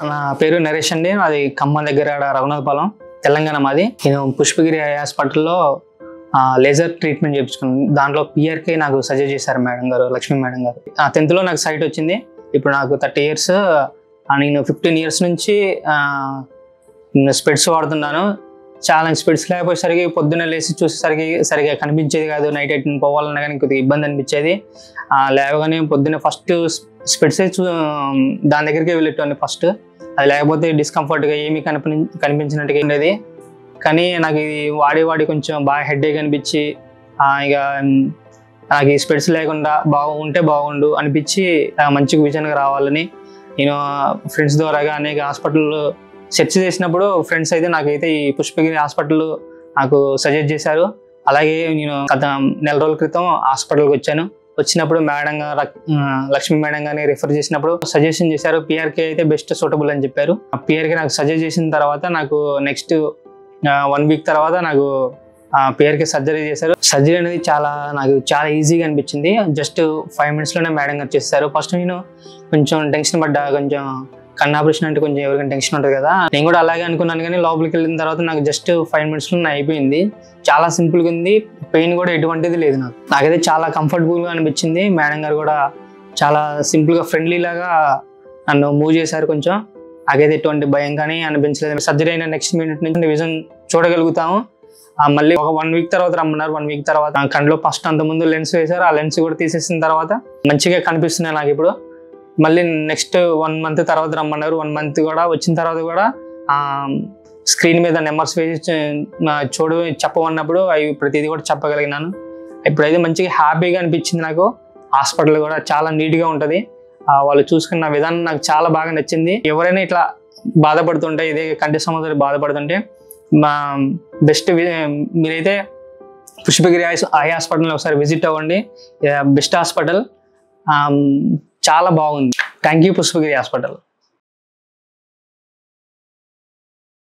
నా పేరు నరేష్ అండి. అది ఖమ్మం దగ్గర రఘునాథపాలెం, తెలంగాణ మాది. నేను పుష్పగిరి హాస్పిటల్లో లేజర్ ట్రీట్మెంట్ చేయించుకున్నాను. దాంట్లో పిఆర్కే నాకు సజెస్ట్ చేశారు మేడం గారు, లక్ష్మీ మేడం గారు. 10th లో నాకు సైట్ వచ్చింది. ఇప్పుడు నాకు 30 years. నేను 15 years నుంచి స్పెట్స్ వాడుతున్నాను. చాలా స్పెట్స్ లేకపోయేసరికి పొద్దున్న లేచి చూసేసరికి సరిగా కనిపించేది కాదు. నైట్ 8 పోవాలన్నా కానీ కొద్దిగా ఇబ్బంది అనిపించేది. లేవగానే పొద్దున్న ఫస్ట్ స్పెట్సే దాని దగ్గరికి వెళ్ళేటోని ఫస్ట్. అది లేకపోతే డిస్కంఫర్ట్గా ఏమీ కనిపించినట్టుగా ఉండేది. కానీ నాకు ఇది వాడి కొంచెం బాగా హెడేక్ అనిపించి ఇక నాకు ఈ స్పెట్స్ లేకుండా ఉంటే బాగుండు అనిపించి మంచి విజన్గా రావాలని నేను ఫ్రెండ్స్ ద్వారాగా అనేక హాస్పిటల్లో సెర్చ్ చేసినప్పుడు ఫ్రెండ్స్ అయితే నాకైతే ఈ పుష్పగిరి హాస్పిటల్ నాకు సజెస్ట్ చేశారు. అలాగే నేను గత నెల రోజుల క్రితం హాస్పిటల్కి వచ్చాను. వచ్చినప్పుడు మేడం గారు, లక్ష్మీ మేడం గారిని రిఫర్ చేసినప్పుడు సజెషన్ చేశారు. పిఆర్కే అయితే బెస్ట్ సూటబుల్ అని చెప్పారు. పిఆర్కే నాకు సజెస్ట్ చేసిన తర్వాత నాకు నెక్స్ట్ 1 week తర్వాత నాకు పిఆర్కే సర్జరీ చేశారు. సర్జరీ అనేది నాకు చాలా ఈజీగా అనిపించింది. జస్ట్ 5 minutes లోనే మేడం గారు చేశారు. ఫస్ట్ నేను కొంచెం టెన్షన్ పడ్డా. కొంచెం కన్ను ఆపరేషన్ అంటే కొంచెం ఎవరికైనా టెన్షన్ ఉంటుంది కదా, నేను కూడా అలాగే అనుకున్నాను. కానీ లోపలికి వెళ్ళిన తర్వాత నాకు జస్ట్ 5 minutes లోనే అయిపోయింది. చాలా సింపుల్గా ఉంది. పెయిన్ కూడా ఎటువంటిది లేదు. నాకైతే చాలా కంఫర్టబుల్గా అనిపించింది. మేడం గారు కూడా చాలా సింపుల్గా ఫ్రెండ్లీ లాగా నన్ను మూవ్ చేశారు. కొంచెం నాకైతే ఎటువంటి భయం కానీ అనిపించలేదు. సర్జరీ అయిన నెక్స్ట్ మినిట్ నుంచి విజన్ చూడగలుగుతాము. మళ్ళీ ఒక 1 week తర్వాత రమ్మన్నారు. 1 week తర్వాత కంట్లో ఫస్ట్ అంతకుముందు లెన్స్ వేశారు. ఆ లెన్స్ కూడా తీసేసిన తర్వాత మంచిగా కనిపిస్తున్నాయి నాకు ఇప్పుడు. మళ్ళీ నెక్స్ట్ 1 month తర్వాత రమ్మన్నారు. 1 month కూడా వచ్చిన తర్వాత కూడా స్క్రీన్ మీద నెంబర్స్ వేసి చెప్పమన్నప్పుడు అవి ప్రతిదీ కూడా చెప్పగలిగినాను. ఇప్పుడైతే మంచిగా హ్యాపీగా అనిపించింది నాకు. హాస్పిటల్ కూడా చాలా నీట్గా ఉంటుంది. వాళ్ళు చూసుకున్న విధానం నాకు చాలా బాగా నచ్చింది. ఎవరైనా ఇట్లా బాధపడుతుంటే, ఇదే కంటి సమస్యలు బాధపడుతుంటే బెస్ట్ మీరైతే పుష్పగిరి ఐ హాస్పిటల్ ఒకసారి విజిట్ అవ్వండి. బెస్ట్ హాస్పిటల్, చాలా బాగుంది. Thank you Pushpagiri hospital.